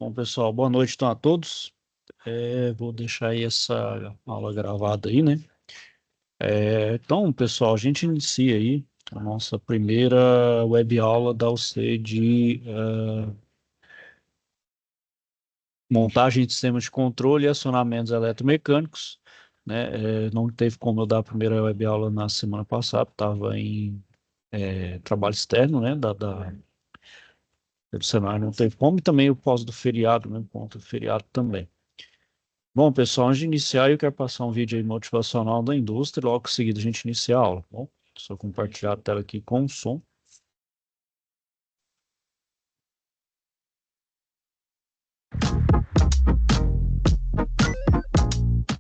Bom, pessoal, boa noite então a todos. Vou deixar aí essa aula gravada aí, né? Então, pessoal, a gente inicia aí a nossa primeira web aula da UC de montagem de sistemas de controle e acionamentos eletromecânicos, né? Não teve como eu dar a primeira web aula na semana passada, estava em trabalho externo, né? Do cenário, não teve como, e também o pós do feriado, né? Ponto do feriado também. Bom, pessoal, antes de iniciar, eu quero passar um vídeo aí motivacional da indústria, e logo em seguida a gente inicia a aula, tá bom? Só compartilhar a tela aqui com o som.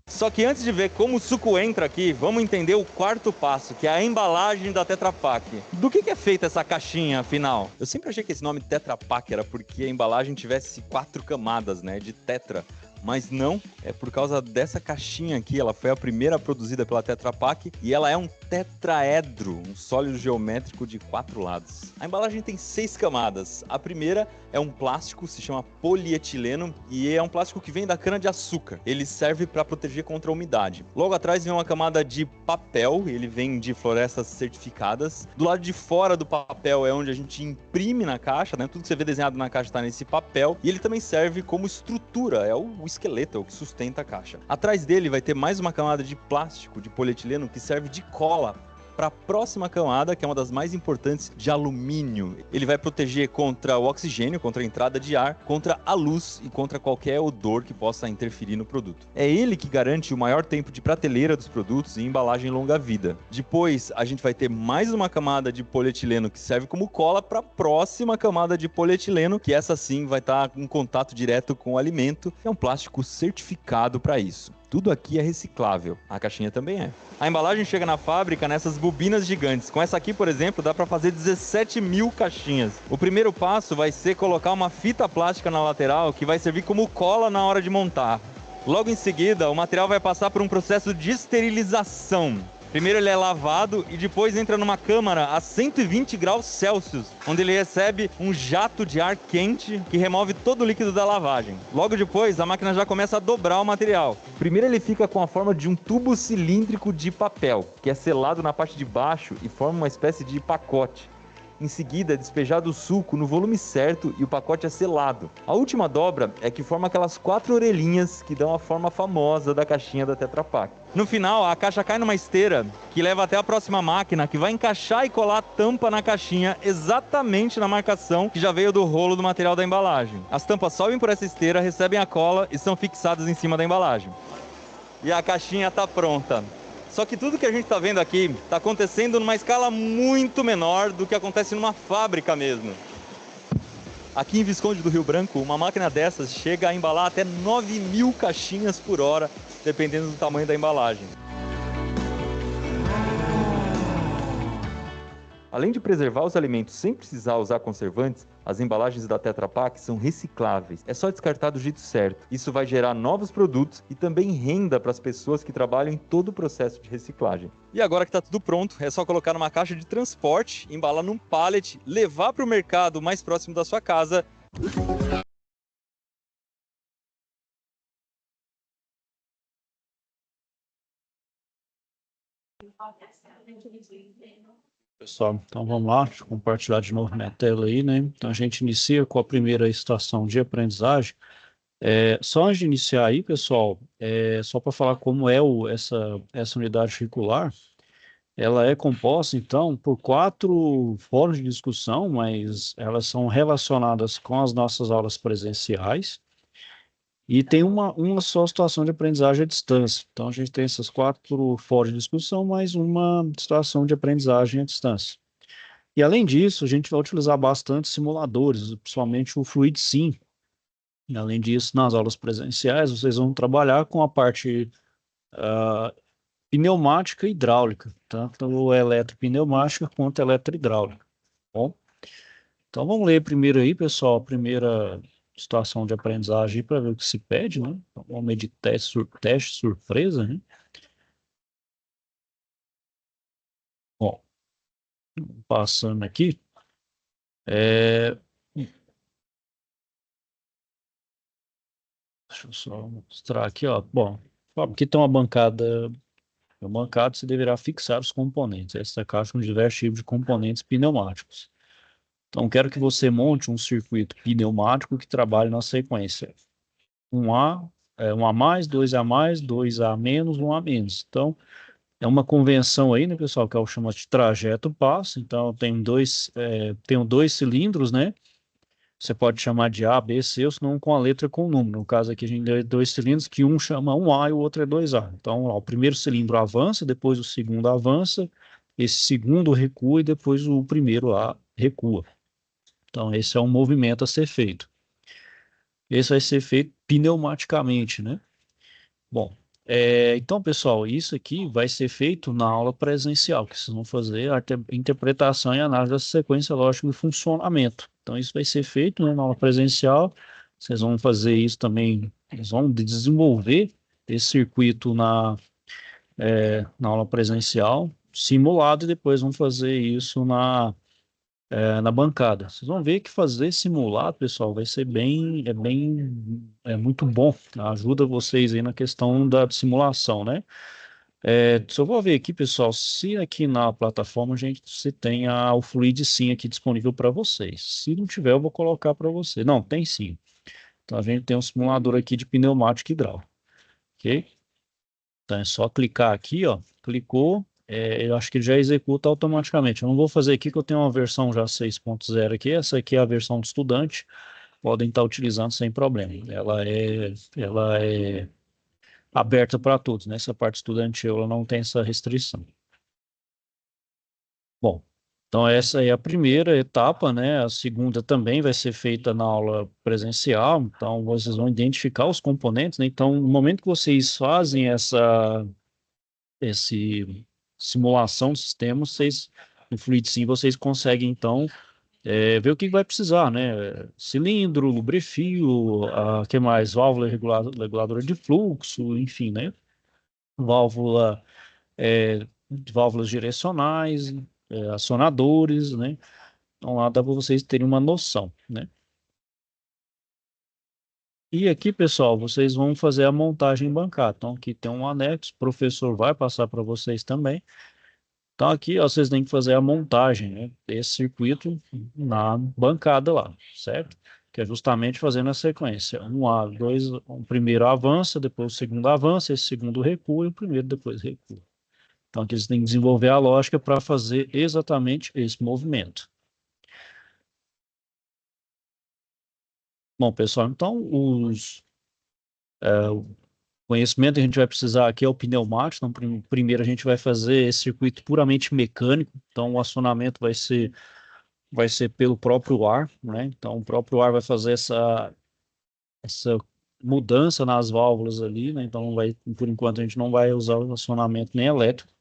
Só que antes de ver como o suco entra aqui, vamos entender o quarto passo, que é a embalagem da Tetra Pak. Do que é feita essa caixinha, afinal? Eu sempre achei que esse nome Tetra Pak era porque a embalagem tivesse 4 camadas, né, de tetra. Mas não, é por causa dessa caixinha aqui, ela foi a primeira produzida pela Tetra Pak e ela é um tetraedro, um sólido geométrico de 4 lados. A embalagem tem 6 camadas. A primeira é um plástico, se chama polietileno, e é um plástico que vem da cana-de-açúcar. Ele serve para proteger contra a umidade. Logo atrás vem uma camada de papel, ele vem de florestas certificadas. Do lado de fora do papel é onde a gente imprime na caixa, né? Tudo que você vê desenhado na caixa está nesse papel, e ele também serve como estrutura, é o esqueleto, é o que sustenta a caixa. Atrás dele vai ter mais uma camada de plástico, de polietileno, que serve de cola para a próxima camada, que é uma das mais importantes, de alumínio. Ele vai proteger contra o oxigênio, contra a entrada de ar, contra a luz e contra qualquer odor que possa interferir no produto. É ele que garante o maior tempo de prateleira dos produtos e embalagem longa vida. Depois, a gente vai ter mais uma camada de polietileno que serve como cola para a próxima camada de polietileno, que essa sim vai estar em contato direto com o alimento. É um plástico certificado para isso. Tudo aqui é reciclável. A caixinha também é. A embalagem chega na fábrica nessas bobinas gigantes. Com essa aqui, por exemplo, dá para fazer 17 mil caixinhas. O primeiro passo vai ser colocar uma fita plástica na lateral que vai servir como cola na hora de montar. Logo em seguida, o material vai passar por um processo de esterilização. Primeiro ele é lavado e depois entra numa câmara a 120 graus Celsius, onde ele recebe um jato de ar quente que remove todo o líquido da lavagem. Logo depois, a máquina já começa a dobrar o material. Primeiro ele fica com a forma de um tubo cilíndrico de papel, que é selado na parte de baixo e forma uma espécie de pacote. Em seguida, é despejado o suco no volume certo e o pacote é selado. A última dobra é que forma aquelas 4 orelhinhas que dão a forma famosa da caixinha da Tetra Pak. No final, a caixa cai numa esteira que leva até a próxima máquina, que vai encaixar e colar a tampa na caixinha exatamente na marcação que já veio do rolo do material da embalagem. As tampas sobem por essa esteira, recebem a cola e são fixadas em cima da embalagem. E a caixinha está pronta. Só que tudo que a gente está vendo aqui está acontecendo numa escala muito menor do que acontece numa fábrica mesmo. Aqui em Visconde do Rio Branco, uma máquina dessas chega a embalar até 9.000 caixinhas por hora, dependendo do tamanho da embalagem. Além de preservar os alimentos sem precisar usar conservantes, as embalagens da Tetra Pak são recicláveis. É só descartar do jeito certo. Isso vai gerar novos produtos e também renda para as pessoas que trabalham em todo o processo de reciclagem. E agora que está tudo pronto, é só colocar numa caixa de transporte, embalar num pallet, levar para o mercado mais próximo da sua casa. Pessoal, então vamos lá, deixa eu compartilhar de novo minha tela aí, né? Então a gente inicia com a primeira estação de aprendizagem. Só antes de iniciar aí, pessoal, só para falar como é essa unidade curricular. Ela é composta, então, por 4 fóruns de discussão, mas elas são relacionadas com as nossas aulas presenciais e tem uma só situação de aprendizagem à distância. Então, a gente tem essas 4 fóruns de discussão, mais uma situação de aprendizagem à distância. E, além disso, a gente vai utilizar bastante simuladores, principalmente o Fluid Sim. E, além disso, nas aulas presenciais, vocês vão trabalhar com a parte pneumática e hidráulica, tanto eletropneumática quanto eletrohidráulica. Bom, então vamos ler primeiro aí, pessoal, a primeira situação de aprendizagem para ver o que se pede, né? Então, vamos medir teste surpresa, né? Bom, passando aqui, é, Deixa eu só mostrar aqui, ó. Bom, aqui tem uma bancada. No bancada, você deverá fixar os componentes. Esta caixa com diversos tipos de componentes pneumáticos. Então, quero que você monte um circuito pneumático que trabalhe na sequência um A, um A mais, dois A menos, um A menos. Então, é uma convenção aí, né, pessoal, que é o chama de trajeto passo. Então, tenho dois cilindros, né? Você pode chamar de A, B, C, ou se não com a letra com o número. No caso aqui, a gente tem dois cilindros que um chama um A e o outro é 2A. Então, ó, o primeiro cilindro avança, depois o segundo avança, esse segundo recua e depois o primeiro A recua. Então, esse é um movimento a ser feito. Esse vai ser feito pneumaticamente, né? Bom, então, pessoal, isso aqui vai ser feito na aula presencial, que vocês vão fazer a interpretação e análise da sequência lógica de funcionamento. Então, isso vai ser feito, né, na aula presencial. Vocês vão fazer isso também, eles vão desenvolver esse circuito na aula presencial, simulado, e depois vão fazer isso na bancada. Vocês vão ver que fazer simulado, pessoal, vai ser é muito bom. Tá? Ajuda vocês aí na questão da simulação, né? Só vou ver aqui, pessoal, se aqui na plataforma se tem o Fluid Sim aqui disponível para vocês. Se não tiver, eu vou colocar para você. Não, tem sim. Então a gente tem um simulador aqui de pneumática hidráulica, ok? Então é só clicar aqui, ó. Clicou, eu acho que ele já executa automaticamente. Eu não vou fazer aqui que eu tenho uma versão já 6.0 aqui. Essa aqui é a versão do estudante. Podem estar utilizando sem problema. Ela é aberta para todos. Nessa parte estudantil ela não tem essa restrição. Bom, então essa é a primeira etapa, né? A segunda também vai ser feita na aula presencial. Então vocês vão identificar os componentes, né? Então no momento que vocês fazem esse simulação do sistema, no Fluid Sim, vocês conseguem, então, ver o que vai precisar, né? Cilindro, lubrefio, que mais? Válvula reguladora de fluxo, enfim, né? Válvula, válvulas direcionais, acionadores, né? Então, lá dá para vocês terem uma noção, né? E aqui, pessoal, vocês vão fazer a montagem bancária. Então, aqui tem um anexo, o professor vai passar para vocês também. Então aqui ó, vocês têm que fazer a montagem, né, desse circuito na bancada lá, certo? Que é justamente fazendo a sequência. O primeiro avança, depois o segundo avança, esse segundo recua e o primeiro depois recua. Então aqui vocês têm que desenvolver a lógica para fazer exatamente esse movimento. Bom, pessoal, então o conhecimento que a gente vai precisar aqui é o pneumático. Então, primeiro a gente vai fazer esse circuito puramente mecânico. Então o acionamento vai ser pelo próprio ar, né? Então, o próprio ar vai fazer essa mudança nas válvulas ali, né? Então, por enquanto, a gente não vai usar o acionamento nem elétrico,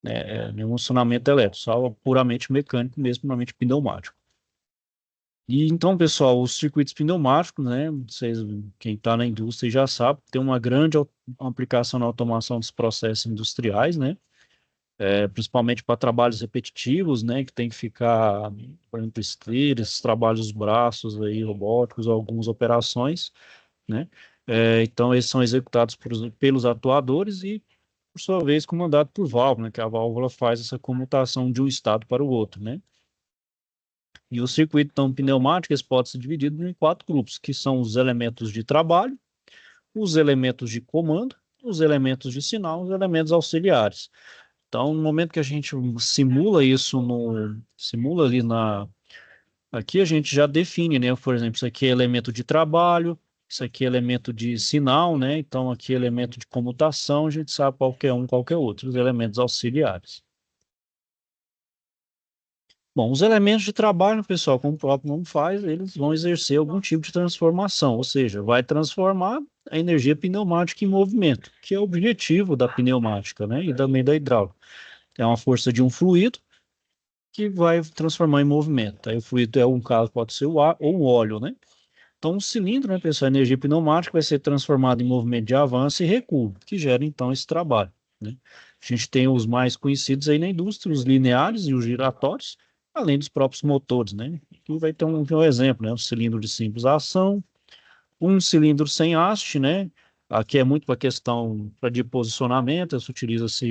né? Nenhum acionamento elétrico, só puramente mecânico mesmo, puramente pneumático. E então, pessoal, os circuitos pneumáticos, né? Quem está na indústria já sabe, tem uma grande aplicação na automação dos processos industriais, né? Principalmente para trabalhos repetitivos, né, que tem que ficar, por exemplo, esteiras, trabalhos dos braços aí, robóticos, algumas operações, né, então esses são executados pelos atuadores e, por sua vez, comandado por válvula, né, que a válvula faz essa comutação de um estado para o outro, né. E o circuito, então, pneumático, pode ser dividido em quatro grupos, que são os elementos de trabalho, os elementos de comando, os elementos de sinal, os elementos auxiliares. Então, no momento que a gente simula isso simula ali aqui a gente já define, né? Por exemplo, isso aqui é elemento de trabalho, isso aqui é elemento de sinal, né? Então, aqui é elemento de comutação, a gente sabe qual que é outro, os elementos auxiliares. Bom, os elementos de trabalho, pessoal, como o próprio nome faz, eles vão exercer algum tipo de transformação, ou seja, vai transformar a energia pneumática em movimento, que é o objetivo da pneumática, né? E também da hidráulica. É uma força de um fluido que vai transformar em movimento. Aí o fluido um caso, pode ser o ar ou o óleo, né? Então, o cilindro, né, pessoal, a energia pneumática vai ser transformada em movimento de avanço e recuo, que gera, então, esse trabalho, né? A gente tem os mais conhecidos aí na indústria, os lineares e os giratórios, além dos próprios motores, né? Aqui vai ter um exemplo, né? O cilindro de simples ação, Um cilindro sem haste, né? Aqui é muito para questão de posicionamento, se utiliza-se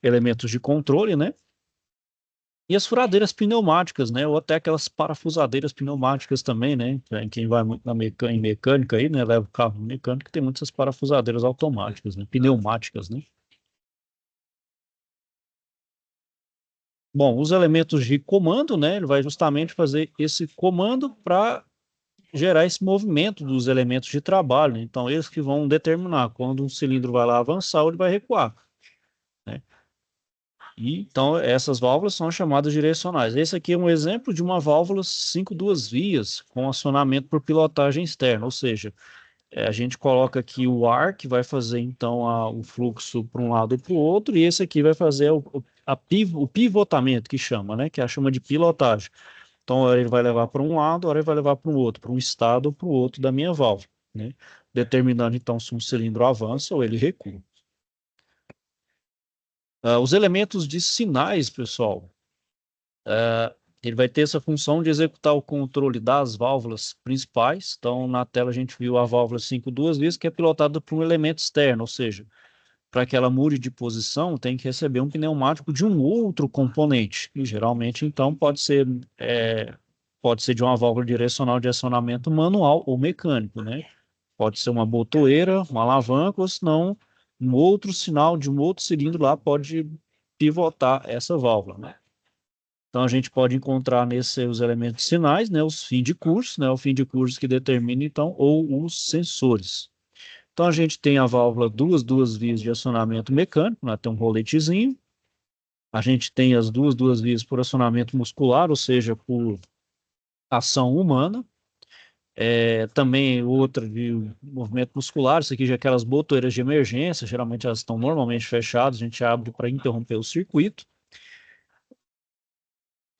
elementos de controle, né? E as furadeiras pneumáticas, né? Ou até aquelas parafusadeiras pneumáticas também, né? Quem vai muito em mecânica aí, né? Leva o carro mecânico, tem muitas parafusadeiras automáticas, né? Pneumáticas, né? Bom, os elementos de comando, né? Ele vai justamente fazer esse comando para gerar esse movimento dos elementos de trabalho, né? Então, eles que vão determinar quando um cilindro vai lá avançar ou ele vai recuar, né? E, então, essas válvulas são chamadas direcionais. Esse aqui é um exemplo de uma válvula 5 duas vias com acionamento por pilotagem externa, ou seja, a gente coloca aqui o ar que vai fazer então o fluxo para um lado e para o outro, e esse aqui vai fazer o pivotamento que chama, né? Que é a chama de pilotagem. Então, hora ele vai levar para um lado, hora ele vai levar para o outro, para um estado ou para o outro da minha válvula, né? Determinando então se um cilindro avança ou ele recua. Os elementos de sinais, pessoal, ele vai ter essa função de executar o controle das válvulas principais. Então, na tela a gente viu a válvula 5 duas vias, que é pilotada por um elemento externo, ou seja, para que ela mude de posição, tem que receber um pneumático de um outro componente, e geralmente, então, pode ser de uma válvula direcional de acionamento manual ou mecânico, né? Pode ser uma botoeira, uma alavanca, ou senão um outro sinal de um outro cilindro lá pode pivotar essa válvula, né? Então a gente pode encontrar nesses os elementos sinais, né, os fim de curso, né, o fim de curso que determina então, ou os sensores. Então a gente tem a válvula duas vias de acionamento mecânico, né, tem um roletezinho. A gente tem as duas vias por acionamento muscular, ou seja, por ação humana. Também outra de movimento muscular, isso aqui já é aquelas botoeiras de emergência, geralmente elas estão normalmente fechadas, a gente abre para interromper o circuito.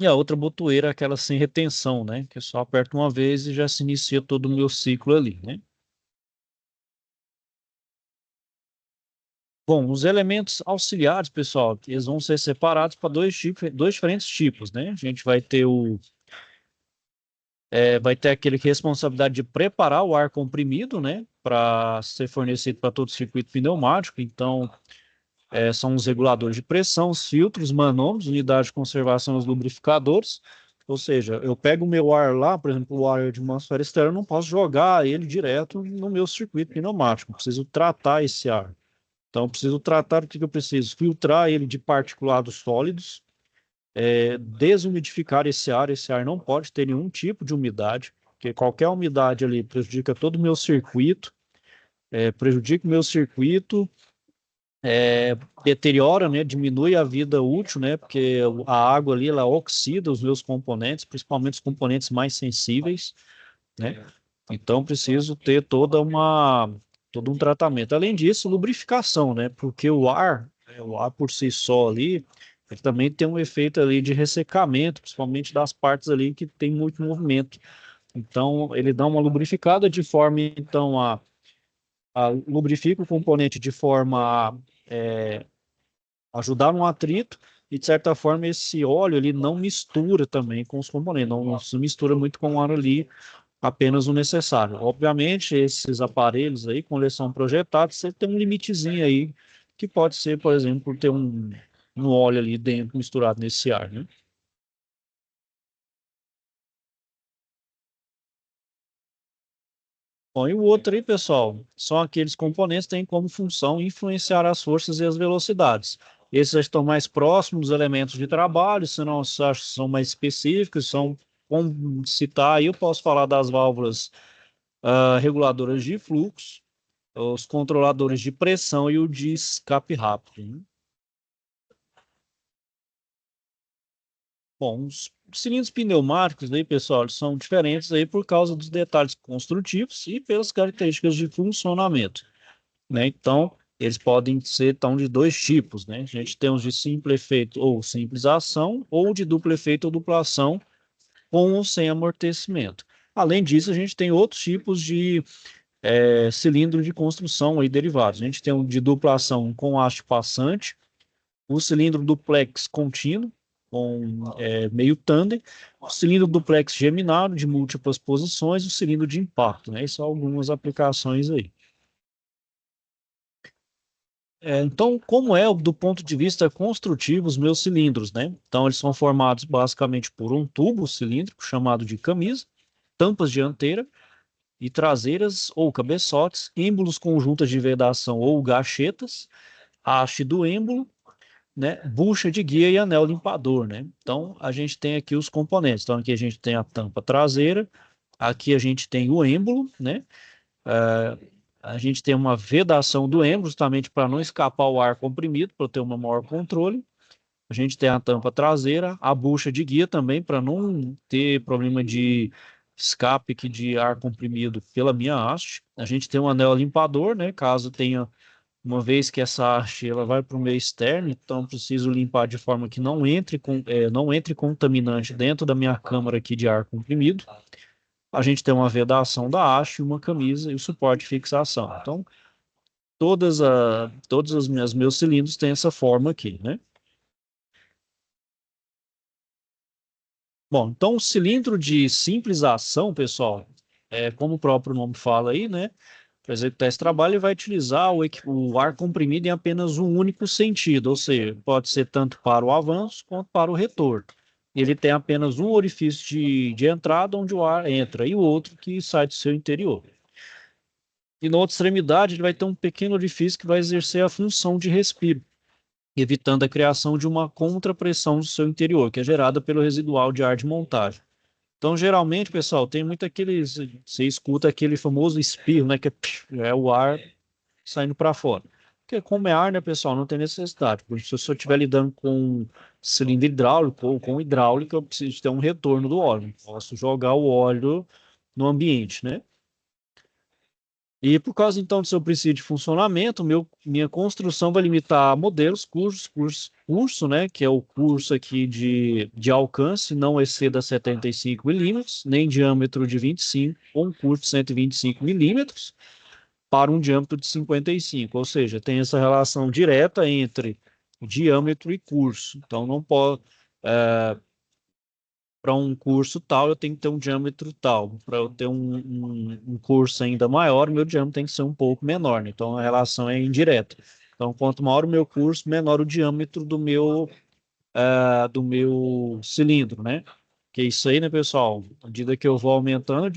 E a outra botoeira é aquela sem retenção, né? Que eu só aperto uma vez e já se inicia todo o meu ciclo ali, né? Bom, os elementos auxiliares, pessoal, eles vão ser separados para dois diferentes tipos, né? A gente vai ter aquele que é responsabilidade de preparar o ar comprimido, né? Para ser fornecido para todo o circuito pneumático. Então, são os reguladores de pressão, os filtros, manômetros, unidade de conservação, os lubrificadores. Ou seja, eu pego o meu ar lá, por exemplo, o ar de atmosfera externa, eu não posso jogar ele direto no meu circuito pneumático. Eu preciso tratar esse ar. Então, eu preciso tratar o que eu preciso? Filtrar ele de particulados sólidos, desumidificar esse ar. Esse ar não pode ter nenhum tipo de umidade, porque qualquer umidade ali prejudica todo o meu circuito, prejudica o meu circuito, deteriora, né, diminui a vida útil, né, porque a água ali, ela oxida os meus componentes, principalmente os componentes mais sensíveis, né, então preciso ter todo um tratamento. Além disso, lubrificação, né, porque o ar por si só ali, ele também tem um efeito ali de ressecamento, principalmente das partes ali que tem muito movimento. Então, ele dá uma lubrificada de forma, então, lubrifica o componente de forma ajudar no atrito e, de certa forma, esse óleo ele não mistura também com os componentes, não se mistura muito com o ar ali, apenas o necessário. Obviamente, esses aparelhos aí, quando eles são projetados, você tem um limitezinho aí, que pode ser, por exemplo, ter um óleo ali dentro misturado nesse ar, né? Bom, e o outro aí, pessoal, são aqueles componentes que têm como função influenciar as forças e as velocidades. Esses já estão mais próximos dos elementos de trabalho, senão acho que são mais específicos, como citar aí, eu posso falar das válvulas reguladoras de fluxo, os controladores de pressão e o de escape rápido, né? Bom, os cilindros pneumáticos aí, pessoal, eles são diferentes aí por causa dos detalhes construtivos e pelas características de funcionamento, né? Então, eles podem ser tão de dois tipos, né? A gente tem os de simples efeito ou simples ação, ou de duplo efeito ou dupla ação, com ou sem amortecimento. Além disso, a gente tem outros tipos de cilindro de construção aí derivados. A gente tem o de dupla ação com haste passante, o cilindro duplex contínuo, meio tandem, o cilindro duplex geminado de múltiplas posições, o cilindro de impacto, né? Essas são algumas aplicações aí. Então, como é do ponto de vista construtivo os meus cilindros, né? Então, eles são formados basicamente por um tubo cilíndrico chamado de camisa, tampas dianteira e traseiras ou cabeçotes, êmbolos conjuntas de vedação ou gachetas, haste do êmbolo, né? Bucha de guia e anel limpador, né? Então, a gente tem aqui os componentes. Então, aqui a gente tem a tampa traseira, aqui a gente tem o êmbolo, né? A gente tem uma vedação do êmbolo, justamente para não escapar o ar comprimido, para ter um maior controle. A gente tem a tampa traseira, a bucha de guia também, para não ter problema de escape aqui de ar comprimido pela minha haste. A gente tem um anel limpador, né? Caso tenha, uma vez que essa haste ela vai para o meio externo, então preciso limpar de forma que não entre contaminante dentro da minha câmara aqui de ar comprimido. A gente tem uma vedação da haste, uma camisa e o suporte de fixação. Então, todos os meus cilindros têm essa forma aqui, né? Bom, então o cilindro de simples ação, pessoal, como o próprio nome fala aí, né? Para executar esse trabalho, ele vai utilizar o ar comprimido em apenas um único sentido, ou seja, pode ser tanto para o avanço quanto para o retorno. Ele tem apenas um orifício de entrada onde o ar entra e o outro que sai do seu interior. E na outra extremidade, ele vai ter um pequeno orifício que vai exercer a função de respiro, evitando a criação de uma contrapressão no seu interior, que é gerada pelo residual de ar de montagem. Então, geralmente, pessoal, tem muito aqueles. Você escuta aquele famoso espirro, né? Que é o ar saindo para fora. Porque, como é ar, né, pessoal, não tem necessidade. Porque se eu estiver lidando com cilindro hidráulico ou com hidráulica, eu preciso ter um retorno do óleo. Não posso jogar o óleo no ambiente, né? E por causa então do seu princípio de funcionamento, minha construção vai limitar a modelos, curso, né, que é o curso aqui de alcance, não exceda 75 milímetros, nem diâmetro de 25, ou um curso de 125 milímetros, para um diâmetro de 55, ou seja, tem essa relação direta entre diâmetro e curso. Então, não pode, para um curso tal, eu tenho que ter um diâmetro tal. Para eu ter um curso ainda maior, meu diâmetro tem que ser um pouco menor, né? Então a relação é indireta. Então, quanto maior o meu curso, menor o diâmetro do meu cilindro, né? Que é isso aí, né, pessoal? À medida que eu vou aumentando, eu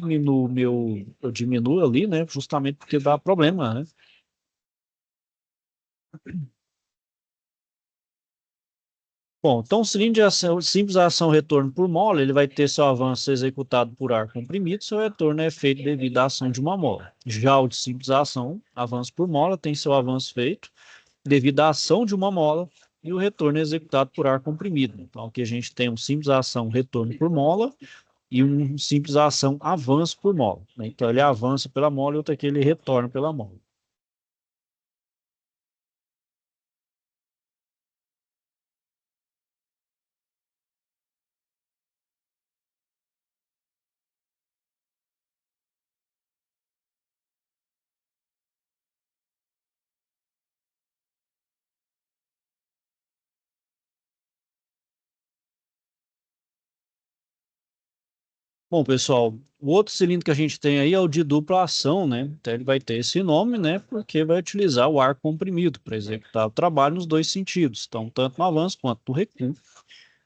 diminuo ali, né? Justamente porque dá problema, né? Bom, então o cilindro de ação, simples ação retorno por mola, ele vai ter seu avanço executado por ar comprimido, seu retorno é feito devido à ação de uma mola. Já o de simples ação, avanço por mola, tem seu avanço feito devido à ação de uma mola e o retorno é executado por ar comprimido. Então aqui a gente tem um simples ação retorno por mola e um simples ação avanço por mola, né? Então ele avança pela mola e outro aqui ele retorna pela mola. Bom, pessoal, o outro cilindro que a gente tem aí é o de dupla ação, né? Então ele vai ter esse nome, né? Porque vai utilizar o ar comprimido para executar o trabalho nos dois sentidos, então tanto no avanço quanto no recuo.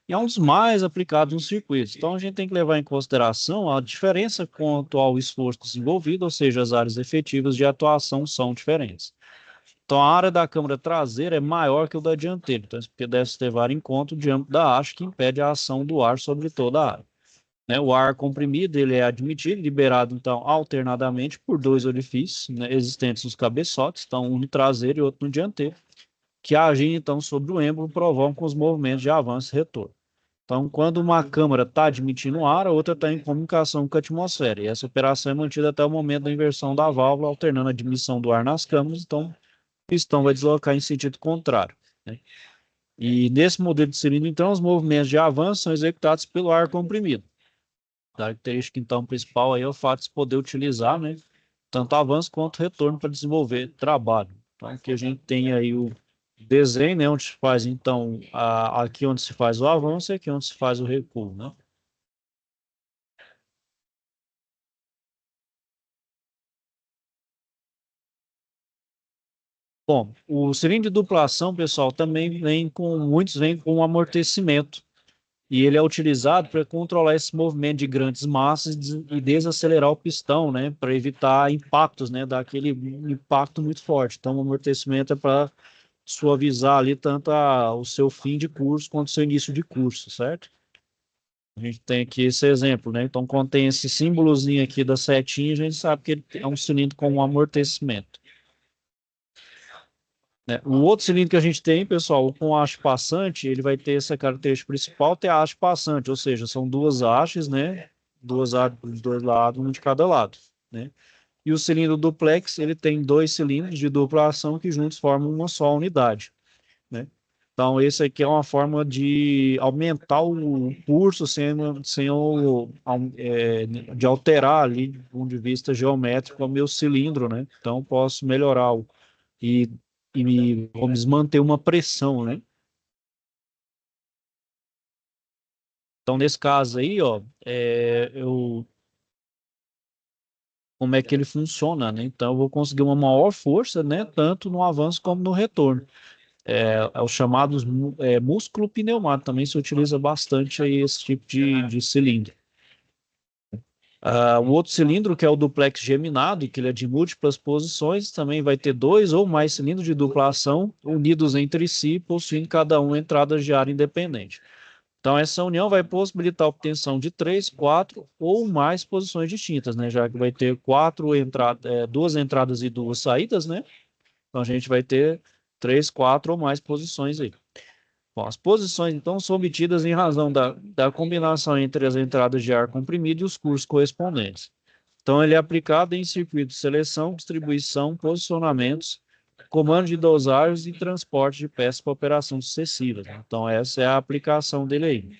E é um dos mais aplicados nos circuitos. Então a gente tem que levar em consideração a diferença quanto ao esforço desenvolvido, ou seja, as áreas efetivas de atuação são diferentes. Então a área da câmara traseira é maior que o da dianteira, então porque deve se levar em conta o diâmetro da haste que impede a ação do ar sobre toda a área, né? O ar comprimido ele é admitido, liberado então alternadamente por dois orifícios, né, existentes nos cabeçotes, então um no traseiro e outro no dianteiro, que agem então sobre o êmbolo provocam os movimentos de avanço e retorno. Então, quando uma câmara está admitindo ar, a outra está em comunicação com a atmosfera. E essa operação é mantida até o momento da inversão da válvula, alternando a admissão do ar nas câmaras. Então, o pistão vai deslocar em sentido contrário, né? E nesse modelo de cilindro, então, os movimentos de avanço são executados pelo ar comprimido. A característica, então, principal aí é o fato de se poder utilizar, né, tanto avanço quanto retorno para desenvolver trabalho. Então, que a gente tem aí desenho, né, onde se faz, então, aqui onde se faz o avanço e aqui onde se faz o recuo, né? Bom, o cilindro de duplação, pessoal, também muitos vêm com um amortecimento. E ele é utilizado para controlar esse movimento de grandes massas e desacelerar o pistão, né? Para evitar impactos, né? Daquele impacto muito forte. Então, o amortecimento é para suavizar ali tanto o seu fim de curso quanto o seu início de curso, certo? A gente tem aqui esse exemplo, né? Então, quando tem esse símbolozinho aqui da setinha, a gente sabe que ele é um cilindro com um amortecimento, né? O outro cilindro que a gente tem, pessoal, com haste passante, ele vai ter essa característica principal, ter a haste passante, ou seja, são duas hastes, né? Duas hastes dos dois lados, um de cada lado, né? E o cilindro duplex, ele tem dois cilindros de dupla ação que juntos formam uma só unidade, né? Então, esse aqui é uma forma de aumentar o curso de alterar ali, do ponto de vista geométrico, o meu cilindro, né? Então, posso melhorar e, vamos manter uma pressão, né? Então, nesse caso aí, ó, como é que ele funciona, né? Então, eu vou conseguir uma maior força, né? Tanto no avanço como no retorno. É os chamados músculo pneumático, também se utiliza bastante aí esse tipo de cilindro. O outro cilindro, que é o duplex geminado, que ele é de múltiplas posições, também vai ter dois ou mais cilindros de dupla ação unidos entre si, possuindo cada um entradas de ar independente. Então, essa união vai possibilitar a obtenção de três, quatro ou mais posições distintas, né? Já que vai ter duas entradas e duas saídas, né? Então, a gente vai ter três, quatro ou mais posições aí. Bom, as posições, então, são obtidas em razão da combinação entre as entradas de ar comprimido e os cursos correspondentes. Então, ele é aplicado em circuito de seleção, distribuição, posicionamentos, comando de dosagens e transporte de peças para operação sucessivas. Então, essa é a aplicação dele aí.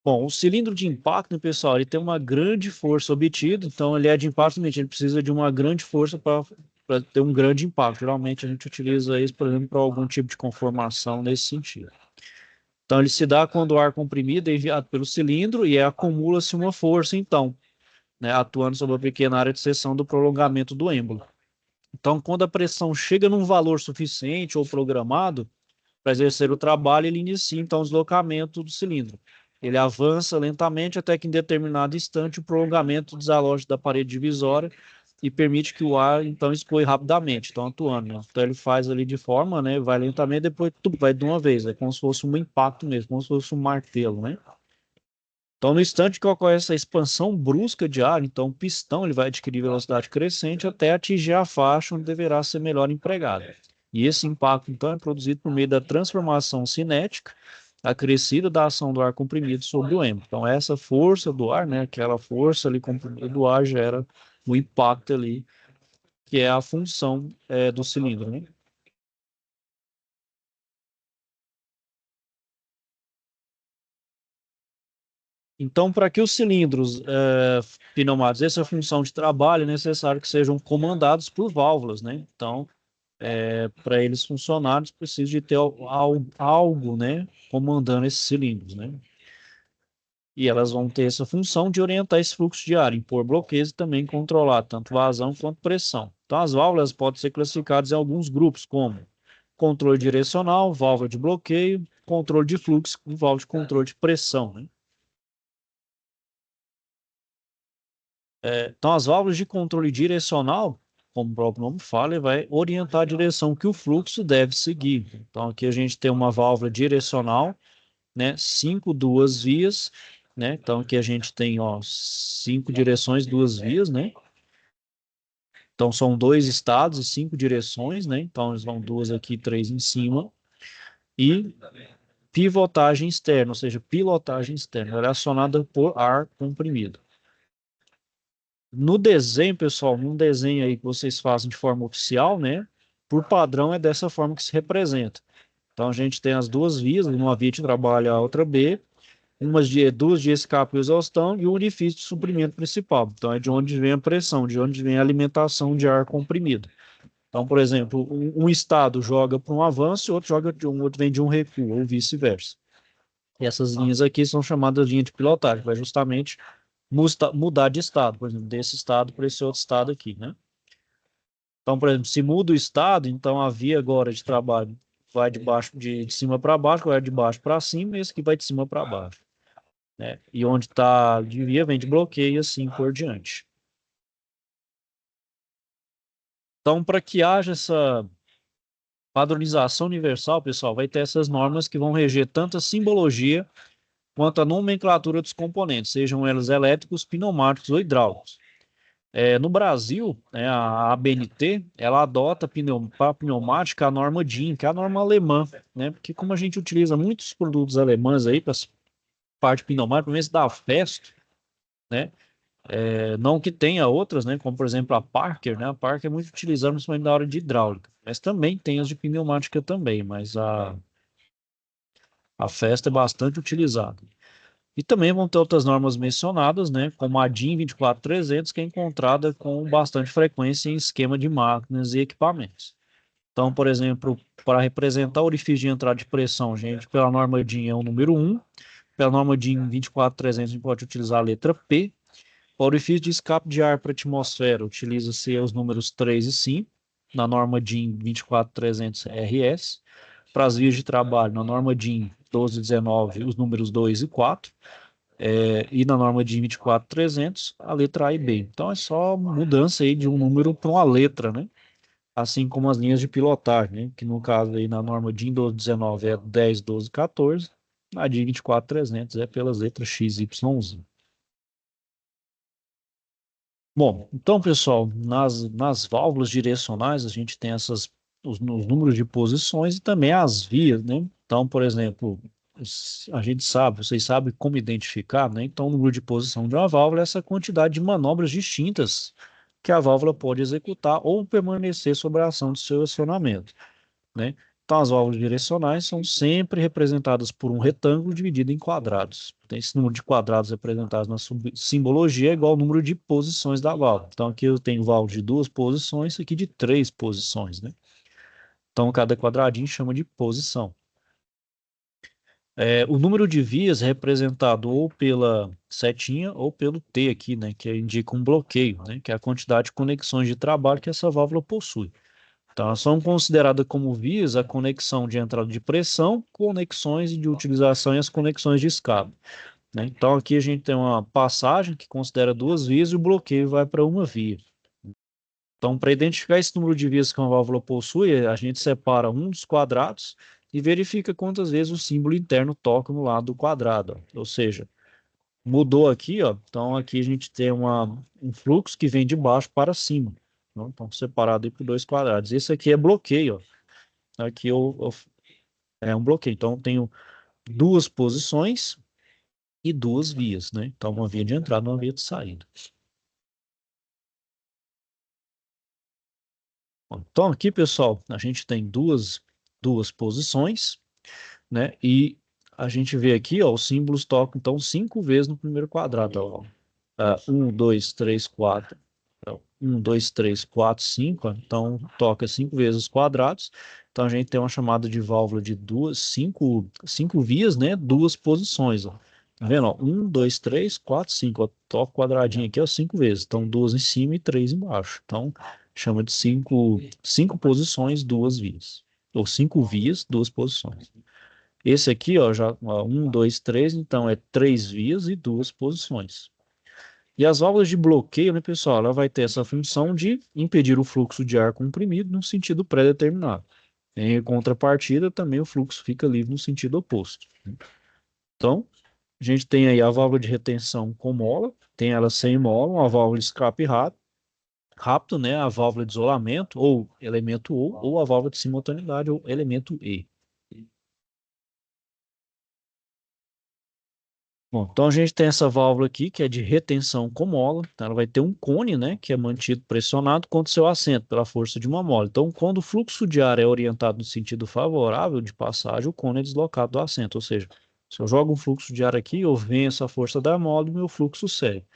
Bom, o cilindro de impacto, pessoal, ele tem uma grande força obtida, então ele é de impacto, ele precisa de uma grande força para ter um grande impacto. Geralmente a gente utiliza isso, por exemplo, para algum tipo de conformação nesse sentido. Então ele se dá quando o ar comprimido é enviado pelo cilindro e acumula-se uma força, então, né, atuando sobre a pequena área de seção do prolongamento do êmbolo. Então, quando a pressão chega num valor suficiente ou programado, para exercer o trabalho, ele inicia então o deslocamento do cilindro. Ele avança lentamente até que em determinado instante o prolongamento desaloja da parede divisória e permite que o ar então escoe rapidamente, então atuando, né? Então ele faz ali de forma, né, vai lentamente, depois vai de uma vez, é como se fosse um impacto mesmo, como se fosse um martelo, né? Então, no instante que ocorre essa expansão brusca de ar, então o pistão ele vai adquirir velocidade crescente até atingir a faixa onde deverá ser melhor empregado. E esse impacto, então, é produzido por meio da transformação cinética acrescida da ação do ar comprimido sobre o êmbolo. Então, essa força do ar, né, aquela força ali comprimida do ar gera o impacto ali, que é a função do cilindro, né? Então, para que os cilindros pneumáticos, essa função de trabalho, é necessário que sejam comandados por válvulas, né? Então, para eles funcionarem, precisa de ter algo, né, comandando esses cilindros, né? E elas vão ter essa função de orientar esse fluxo de ar, impor bloqueios e também controlar tanto vazão quanto pressão. Então, as válvulas podem ser classificadas em alguns grupos, como controle direcional, válvula de bloqueio, controle de fluxo e válvula de controle de pressão, né? Então, as válvulas de controle direcional, como o próprio nome fala, ele vai orientar a direção que o fluxo deve seguir. Então, aqui a gente tem uma válvula direcional, né? Cinco duas vias, né? Então, aqui a gente tem, ó, cinco direções, duas vias, né? Então, são dois estados e cinco direções, né? Então, eles vão duas aqui, três em cima. E pivotagem externa, ou seja, pilotagem externa, ela é acionada por ar comprimido. No desenho, pessoal, num desenho aí que vocês fazem de forma oficial, né? Por padrão é dessa forma que se representa. Então a gente tem as duas vias, uma via de trabalho e a outra B. duas de escape e exaustão e o orifício de suprimento principal. Então, é de onde vem a pressão, de onde vem a alimentação de ar comprimido. Então, por exemplo, um estado joga para um avanço e outro vem de um recuo, ou vice-versa. E essas linhas aqui são chamadas linha de pilotagem, vai justamente mudar de estado, por exemplo, desse estado para esse outro estado aqui, né? Então, por exemplo, se muda o estado, então a via agora de trabalho vai de cima para baixo, vai de baixo para cima, e esse aqui vai de cima para baixo, né? E onde está de via vem de bloqueio e assim por diante. Então, para que haja essa padronização universal, pessoal, vai ter essas normas que vão reger tanto a simbologia quanto a nomenclatura dos componentes, sejam eles elétricos, pneumáticos ou hidráulicos. No Brasil, né, a ABNT, ela adota para pneumática a norma DIN, que é a norma alemã, né? Porque como a gente utiliza muitos produtos alemães aí para parte pneumática, pelo menos da Festo, né? Não que tenha outras, né? Como por exemplo a Parker, né? A Parker é muito utilizada principalmente na hora de hidráulica, mas também tem as de pneumática também, mas a Festo é bastante utilizada. E também vão ter outras normas mencionadas, né, como a DIN 24300, que é encontrada com bastante frequência em esquema de máquinas e equipamentos. Então, por exemplo, para representar o orifício de entrada de pressão, gente, pela norma DIN é o número 1, pela norma DIN 24300 a gente pode utilizar a letra P, para o orifício de escape de ar para a atmosfera, utiliza-se os números 3 e 5, na norma DIN 24300 RS, para as vias de trabalho, na norma DIN 1219, os números 2 e 4, e na norma DIN 24300, a letra A e B. Então é só mudança aí de um número para uma letra, né? Assim como as linhas de pilotagem, né? Que no caso aí na norma DIN 1219 é 10, 12, 14, na DIN 24300 é pelas letras X, Y, Z. Bom, então pessoal, nas válvulas direcionais a gente tem os números de posições e também as vias, né? Então, por exemplo, a gente sabe, vocês sabem como identificar, né? Então, o número de posição de uma válvula é essa quantidade de manobras distintas que a válvula pode executar ou permanecer sob a ação do seu acionamento, né? Então, as válvulas direcionais são sempre representadas por um retângulo dividido em quadrados. Então, esse número de quadrados representados na simbologia é igual ao número de posições da válvula. Então, aqui eu tenho válvula de 2 posições, aqui de 3 posições, né? Então, cada quadradinho chama de posição. O número de vias é representado ou pela setinha ou pelo T aqui, né? Que indica um bloqueio, né? Que é a quantidade de conexões de trabalho que essa válvula possui. Então, elas são consideradas como vias a conexão de entrada de pressão, conexões de utilização e as conexões de escape, né? Então, aqui a gente tem uma passagem que considera duas vias e o bloqueio vai para uma via. Então, para identificar esse número de vias que uma válvula possui, a gente separa um dos quadrados e verifica quantas vezes o símbolo interno toca no lado do quadrado. Ou seja, mudou aqui, ó. Então, aqui a gente tem um fluxo que vem de baixo para cima. Então, separado aí por dois quadrados. Esse aqui é bloqueio, ó. Aqui é um bloqueio. Então, eu tenho duas posições e duas vias, né? Então, uma via de entrada e uma via de saída. Bom, então, aqui, pessoal, a gente tem duas posições, né? E a gente vê aqui, ó, os símbolos tocam, então, 5 vezes no primeiro quadrado, ó. 1, 2, 3, 4. 1, 2, 3, 4, 5. Então, toca 5 vezes os quadrados. Então, a gente tem uma chamada de válvula de cinco vias, né? Duas posições, ó. Tá vendo? Ó? 1, 2, 3, 4, 5. Ó. Toca o quadradinho aqui, ó, 5 vezes. Então, duas em cima e três embaixo. Então, chama de cinco posições, duas vias. Ou 5 vias, duas posições. Esse aqui, ó, já, ó, 1, 2, 3, então é 3 vias e duas posições. E as válvulas de bloqueio, né, pessoal, ela vai ter essa função de impedir o fluxo de ar comprimido no sentido pré-determinado. Em contrapartida, também o fluxo fica livre no sentido oposto. Então, a gente tem aí a válvula de retenção com mola, tem ela sem mola, uma válvula de escape rápido, né, a válvula de isolamento, ou elemento O, ou a válvula de simultaneidade, ou elemento E. Bom, então a gente tem essa válvula aqui, que é de retenção com mola. Então ela vai ter um cone, né, que é mantido pressionado contra o seu assento pela força de uma mola. Então, quando o fluxo de ar é orientado no sentido favorável de passagem, o cone é deslocado do assento, ou seja, Se eu jogo um fluxo de ar aqui, eu venço a força da mola e meu fluxo segue.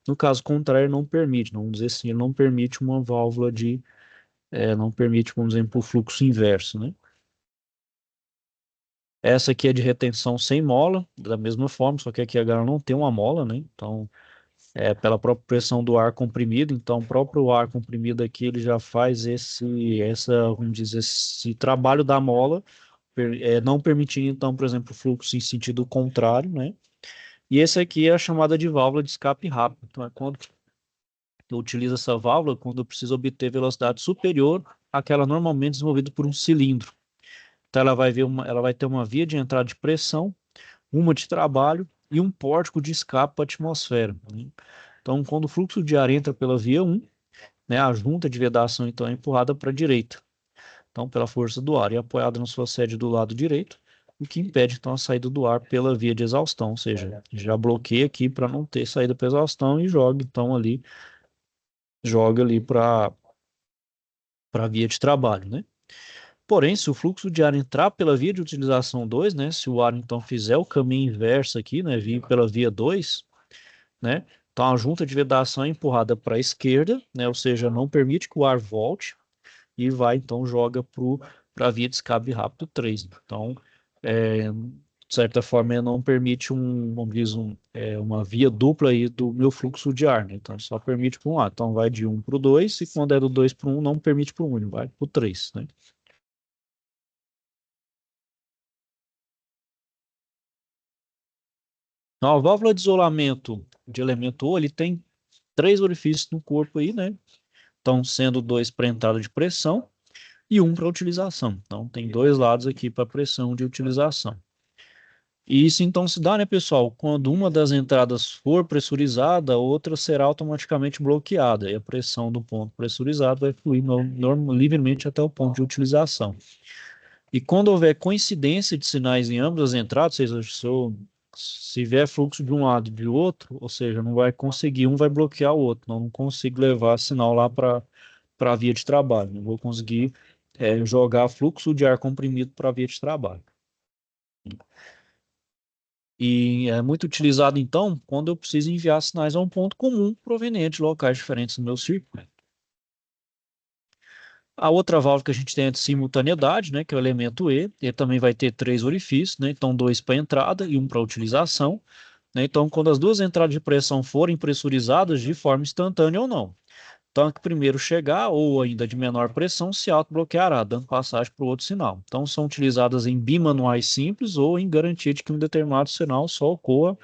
No caso contrário, não permite, vamos dizer assim, ele não permite uma válvula de, não permite, vamos dizer, o fluxo inverso, né? Essa aqui é de retenção sem mola, da mesma forma, só que aqui agora não tem uma mola, né? Então, é pela própria pressão do ar comprimido, então o próprio ar comprimido aqui, ele já faz vamos dizer, esse trabalho da mola, não permitindo, então, por exemplo, o fluxo em sentido contrário, né? E esse aqui é a chamada de válvula de escape rápido. Então, é quando eu utilizo essa válvula, quando eu preciso obter velocidade superior àquela normalmente desenvolvida por um cilindro. Então, ela vai ter uma via de entrada de pressão, uma de trabalho e um pórtico de escape para a atmosfera, né? Então, quando o fluxo de ar entra pela via 1, né, a junta de vedação então é empurrada para a direita, então pela força do ar e apoiada na sua sede do lado direito, o que impede então a saída do ar pela via de exaustão, ou seja, já bloqueia aqui para não ter saída para exaustão e joga ali para a via de trabalho, né? Porém, se o fluxo de ar entrar pela via de utilização 2, né, se o ar então fizer o caminho inverso aqui, né, vir pela via 2, né, então a junta de vedação é empurrada para a esquerda, né, ou seja, não permite que o ar volte e vai então joga para a via de escape rápido 3. Então, de certa forma, ele não permite vamos dizer, uma via dupla aí do meu fluxo de ar, né? Então, só permite para um lado. Então, vai de 1 para o 2, e quando é do 2 para o 1, não permite para o 1, ele vai para o 3, né? Então, a válvula de isolamento de elemento O, ele tem três orifícios no corpo aí, né? Então, sendo dois para entrada de pressão e um para utilização. Então, tem dois lados aqui para pressão de utilização. E isso então se dá, né, pessoal? Quando uma das entradas for pressurizada, a outra será automaticamente bloqueada, e a pressão do ponto pressurizado vai fluir livremente até o ponto de utilização. E quando houver coincidência de sinais em ambas as entradas, ou seja, se vier fluxo de um lado e de outro, ou seja, não vai conseguir, um vai bloquear o outro, não consigo levar sinal lá para a via de trabalho, não vou conseguir jogar fluxo de ar comprimido para a via de trabalho. E é muito utilizado, então, quando eu preciso enviar sinais a um ponto comum proveniente de locais diferentes no meu circuito. A outra válvula que a gente tem é de simultaneidade, né, que é o elemento E. Ele também vai ter três orifícios, né, então dois para entrada e um para utilização, né. Então, quando as duas entradas de pressão forem pressurizadas de forma instantânea ou não. Então, a que primeiro chegar, ou ainda de menor pressão, se autobloqueará, dando passagem para o outro sinal. Então, são utilizadas em bimanuais simples ou em garantia de que um determinado sinal só ocorra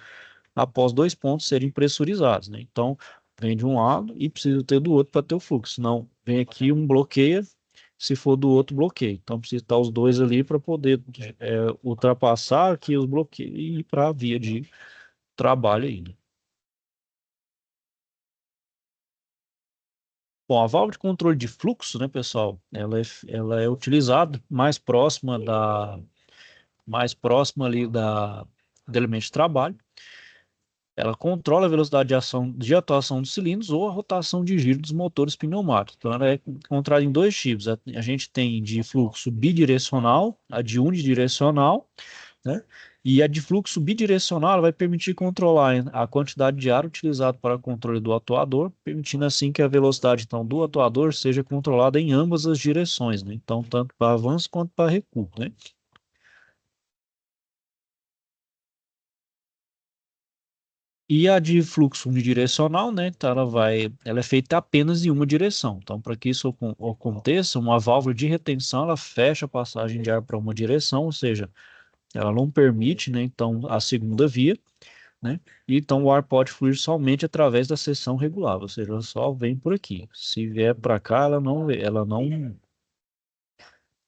após dois pontos serem pressurizados, né? Então, vem de um lado e precisa ter do outro para ter o fluxo. Não, vem aqui um bloqueia, se for do outro, bloqueia. Então, precisa estar os dois ali para poder ultrapassar aqui os bloqueios e ir para a via de trabalho ainda. Bom, a válvula de controle de fluxo, né, pessoal, ela é utilizada mais próxima ali do elemento de trabalho. Ela controla a velocidade de atuação dos cilindros ou a rotação de giro dos motores pneumáticos. Então, ela é encontrada em dois tipos. A gente tem de fluxo bidirecional, a de unidirecional, né? E a de fluxo bidirecional ela vai permitir controlar a quantidade de ar utilizado para o controle do atuador, permitindo assim que a velocidade então, do atuador seja controlada em ambas as direções, né? Então, tanto para avanço quanto para recuo, né? E a de fluxo unidirecional, né? Então ela é feita apenas em uma direção. Então, para que isso aconteça, uma válvula de retenção ela fecha a passagem de ar para uma direção, ou seja, ela não permite, né? Então, a segunda via, né? E então o ar pode fluir somente através da seção regular, ou seja, ela só vem por aqui. Se vier para cá,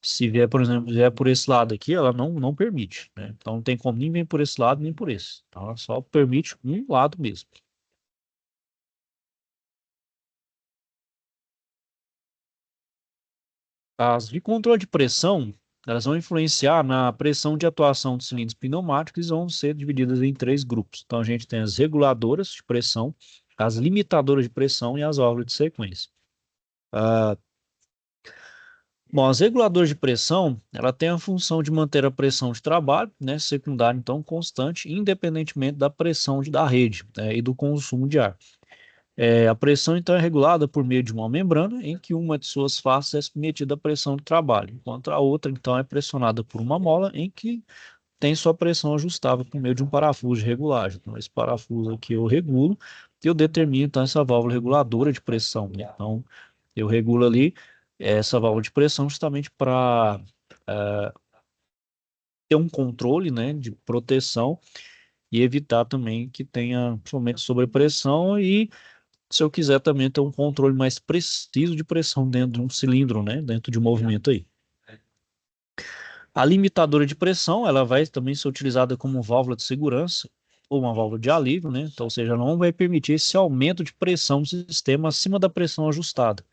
se vier, por exemplo, vier por esse lado aqui, ela não permite, né? Então não tem como nem vir por esse lado nem por esse. Então, ela só permite um lado mesmo. As de controle de pressão, elas vão influenciar na pressão de atuação dos cilindros pneumáticos e vão ser divididas em três grupos. Então, a gente tem as reguladoras de pressão, as limitadoras de pressão e as válvulas de sequência. Ah, Bom, as reguladoras de pressão, ela tem a função de manter a pressão de trabalho, né, secundária, então, constante, independentemente da pressão da rede, né, e do consumo de ar. A pressão, então, é regulada por meio de uma membrana em que uma de suas faces é submetida à pressão de trabalho, enquanto a outra, então, é pressionada por uma mola em que tem sua pressão ajustável por meio de um parafuso de regulagem. Então, esse parafuso aqui eu regulo e eu determino, então, essa válvula reguladora de pressão, né? Então, eu regulo ali essa válvula de pressão justamente para ter um controle, né, de proteção e evitar também que tenha somente sobrepressão e se eu quiser também ter um controle mais preciso de pressão dentro de um cilindro, né, dentro de um movimento aí. A limitadora de pressão, ela vai também ser utilizada como válvula de segurança ou uma válvula de alívio, né? Então, ou seja, não vai permitir esse aumento de pressão do sistema acima da pressão ajustada.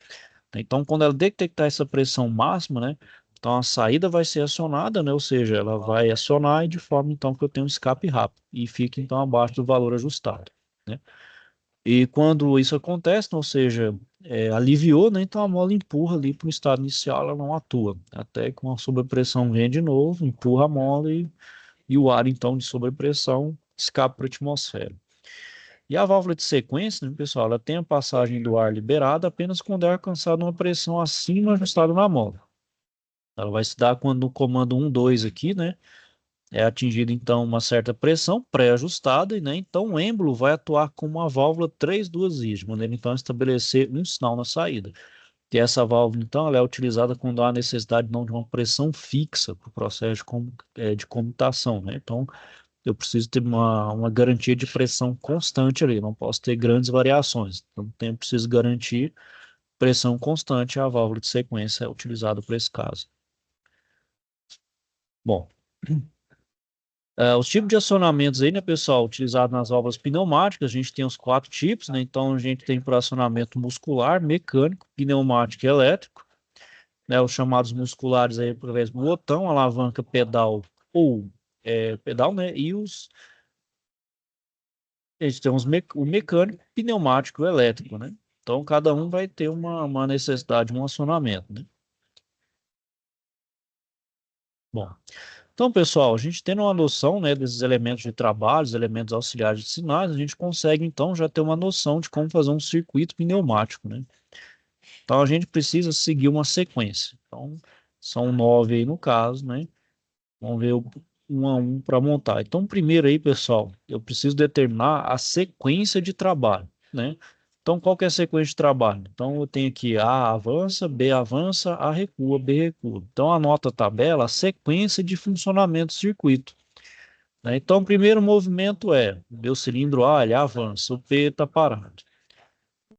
Então, quando ela detectar essa pressão máxima, né? Então, a saída vai ser acionada, né? Ou seja, ela vai acionar e de forma, então, que eu tenho um escape rápido e fique, então, abaixo do valor ajustado, né? E quando isso acontece, ou seja, aliviou, né? Então a mola empurra ali para o estado inicial, ela não atua. Até que uma sobrepressão vem de novo, empurra a mola e o ar, então, de sobrepressão escapa para a atmosfera. E a válvula de sequência, né, pessoal, ela tem a passagem do ar liberada apenas quando é alcançada uma pressão acima ajustada na mola. Ela vai se dar quando no comando 1, 2 aqui, né? É atingida então uma certa pressão pré-ajustada, né? Então o êmbolo vai atuar como uma válvula 3 vias, de maneira então a estabelecer um sinal na saída. E essa válvula então ela é utilizada quando há necessidade não de uma pressão fixa para o processo de comutação, né? Então eu preciso ter uma garantia de pressão constante ali, não posso ter grandes variações. Então eu preciso garantir pressão constante, a válvula de sequência é utilizada para esse caso. Bom, os tipos de acionamentos aí, né, pessoal, utilizados nas válvulas pneumáticas, a gente tem os 4 tipos, né? Então a gente tem para acionamento muscular, mecânico, pneumático e elétrico, né? Os chamados musculares aí através do botão, alavanca, pedal ou pedal, né? E a gente tem o mecânico, pneumático e elétrico, né? Então cada um vai ter uma necessidade, um acionamento, né? Bom, então, pessoal, a gente tendo uma noção, né, desses elementos de trabalho, os elementos auxiliares de sinais, a gente consegue, então, já ter uma noção de como fazer um circuito pneumático, né? Então, a gente precisa seguir uma sequência. Então, são 9 aí no caso, né? Vamos ver um a um para montar. Então, primeiro aí, pessoal, eu preciso determinar a sequência de trabalho, né? Então, qual que é a sequência de trabalho? Então, eu tenho aqui A avança, B avança, A recua, B recua. Então, anota a tabela, a sequência de funcionamento do circuito, né? Então, o primeiro movimento é, meu cilindro A, ele avança, o B está parado.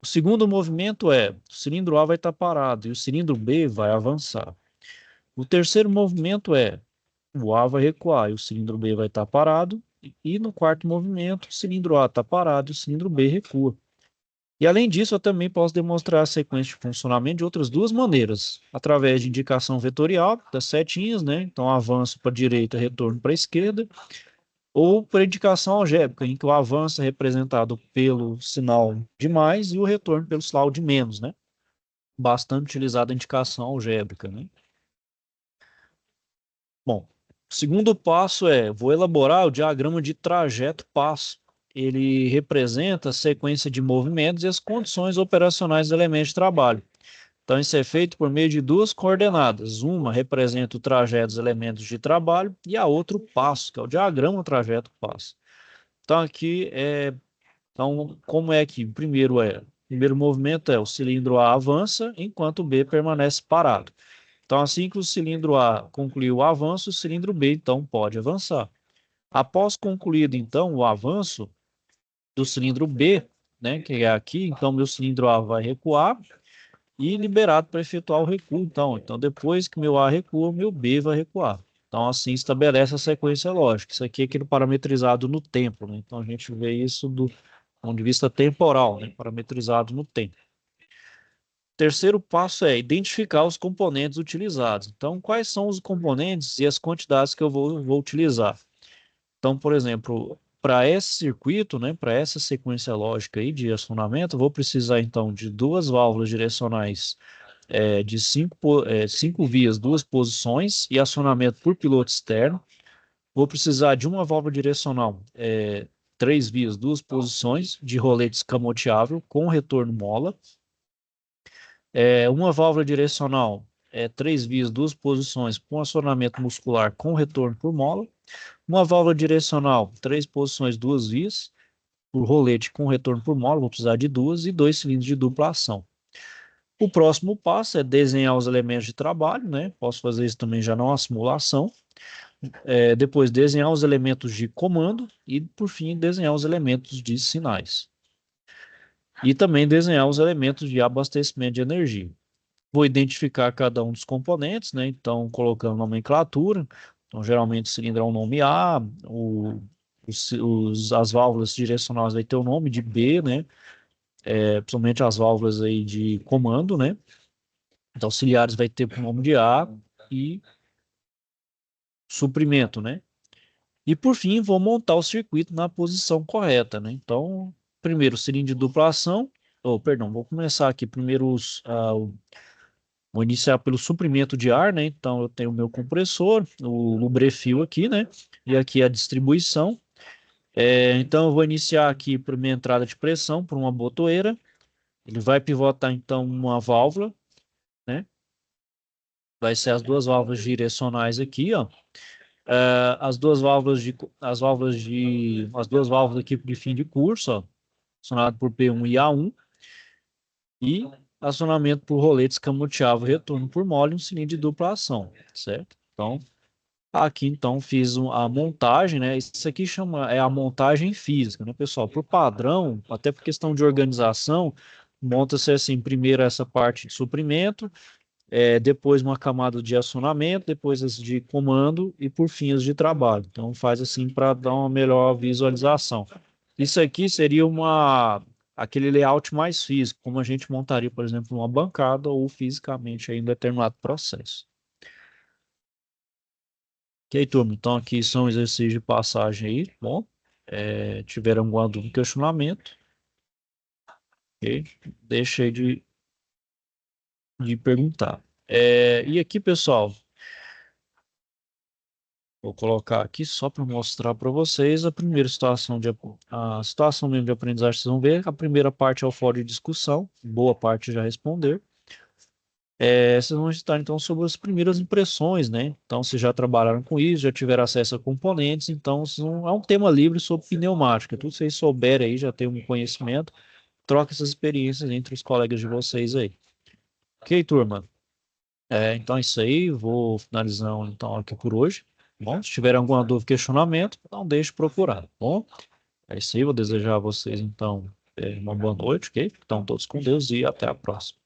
O segundo movimento é, o cilindro A vai estar parado e o cilindro B vai avançar. O terceiro movimento é, o A vai recuar e o cilindro B vai estar parado. E no quarto movimento, o cilindro A está parado e o cilindro B recua. E além disso, eu também posso demonstrar a sequência de funcionamento de outras duas maneiras, através de indicação vetorial, das setinhas, né? Então, avanço para a direita, retorno para a esquerda, ou por indicação algébrica, em que o avanço é representado pelo sinal de mais e o retorno pelo sinal de menos, né? Bastante utilizada a indicação algébrica, né? Bom, o segundo passo é, vou elaborar o diagrama de trajeto-passo. Ele representa a sequência de movimentos e as condições operacionais dos elementos de trabalho. Então, isso é feito por meio de duas coordenadas. Uma representa o trajeto dos elementos de trabalho e a outra o passo, que é o diagrama trajeto-passo. Então, aqui então, como é que o primeiro movimento é o cilindro A avança, enquanto o B permanece parado. Então, assim que o cilindro A concluiu o avanço, o cilindro B, então, pode avançar. Após concluído, então, o avanço do cilindro B, né, que é aqui, então, meu cilindro A vai recuar e liberado para efetuar o recuo, então, depois que meu A recua, meu B vai recuar. Então, assim estabelece a sequência lógica. Isso aqui é aquilo parametrizado no tempo, né? Então, a gente vê isso do ponto de vista temporal, né? Parametrizado no tempo. Terceiro passo é identificar os componentes utilizados. Então, quais são os componentes e as quantidades que eu vou utilizar? Então, por exemplo, para esse circuito, né, para essa sequência lógica aí de acionamento, eu vou precisar então de duas válvulas direcionais de 5 vias, 2 posições e acionamento por piloto externo. Vou precisar de uma válvula direcional, 3 vias, 2 posições, de rolete escamoteável com retorno mola. Uma válvula direcional, 3 vias, 2 posições, com acionamento muscular com retorno por mola. Uma válvula direcional, 3 posições, 2 vias, por rolete com retorno por mola, vou precisar de 2 e 2 cilindros de dupla ação. O próximo passo é desenhar os elementos de trabalho, né? Posso fazer isso também já numa simulação. Depois desenhar os elementos de comando e, por fim, desenhar os elementos de sinais. E também desenhar os elementos de abastecimento de energia. Vou identificar cada um dos componentes, né? Então, colocando nomenclatura. Então, geralmente, o cilindro é o nome A, as válvulas direcionais vai ter o nome de B, né? Principalmente as válvulas aí de comando, né? Então, auxiliares vai ter o nome de A e suprimento, né? E por fim, vou montar o circuito na posição correta, né? Então, primeiro cilindro de dupla ação, vou começar aqui primeiro vou iniciar pelo suprimento de ar, né? Então, eu tenho o meu compressor, o lubrefio aqui, né? E aqui a distribuição. Então, eu vou iniciar aqui por minha entrada de pressão por uma botoeira. Ele vai pivotar, então, uma válvula, né? Vai ser as 2 válvulas direcionais aqui, ó. As 2 válvulas as 2 válvulas aqui de fim de curso, ó, acionado por P1 e A1, e acionamento por rolete escamoteável, retorno por mola e um cilindro de dupla ação, certo? Então, aqui então fiz a montagem, né? Isso aqui é a montagem física, né, pessoal? Por padrão, até por questão de organização, monta-se assim, primeiro essa parte de suprimento, depois uma camada de acionamento, depois as de comando e por fim as de trabalho. Então faz assim para dar uma melhor visualização. Isso aqui seria aquele layout mais físico, como a gente montaria, por exemplo, uma bancada ou fisicamente em determinado processo. Ok, turma? Então aqui são exercícios de passagem aí, bom? Tiveram alguma dúvida, questionamento? Ok? Deixa aí de perguntar. E aqui, pessoal, vou colocar aqui só para mostrar para vocês a primeira a situação mesmo de aprendizagem. Vocês vão ver, a primeira parte é o fórum de discussão, boa parte já responder. Vocês vão estar então sobre as primeiras impressões, né? Então, se já trabalharam com isso, já tiveram acesso a componentes, então é um tema livre sobre pneumática. Tudo que vocês souberem aí, já tem um conhecimento, troca essas experiências entre os colegas de vocês aí. Ok, turma? Então é isso aí, vou finalizando então aqui por hoje. Bom, se tiver alguma dúvida, questionamento, não deixe de procurar, tá bom? É isso aí, vou desejar a vocês então uma boa noite, ok? Então todos com Deus e até a próxima.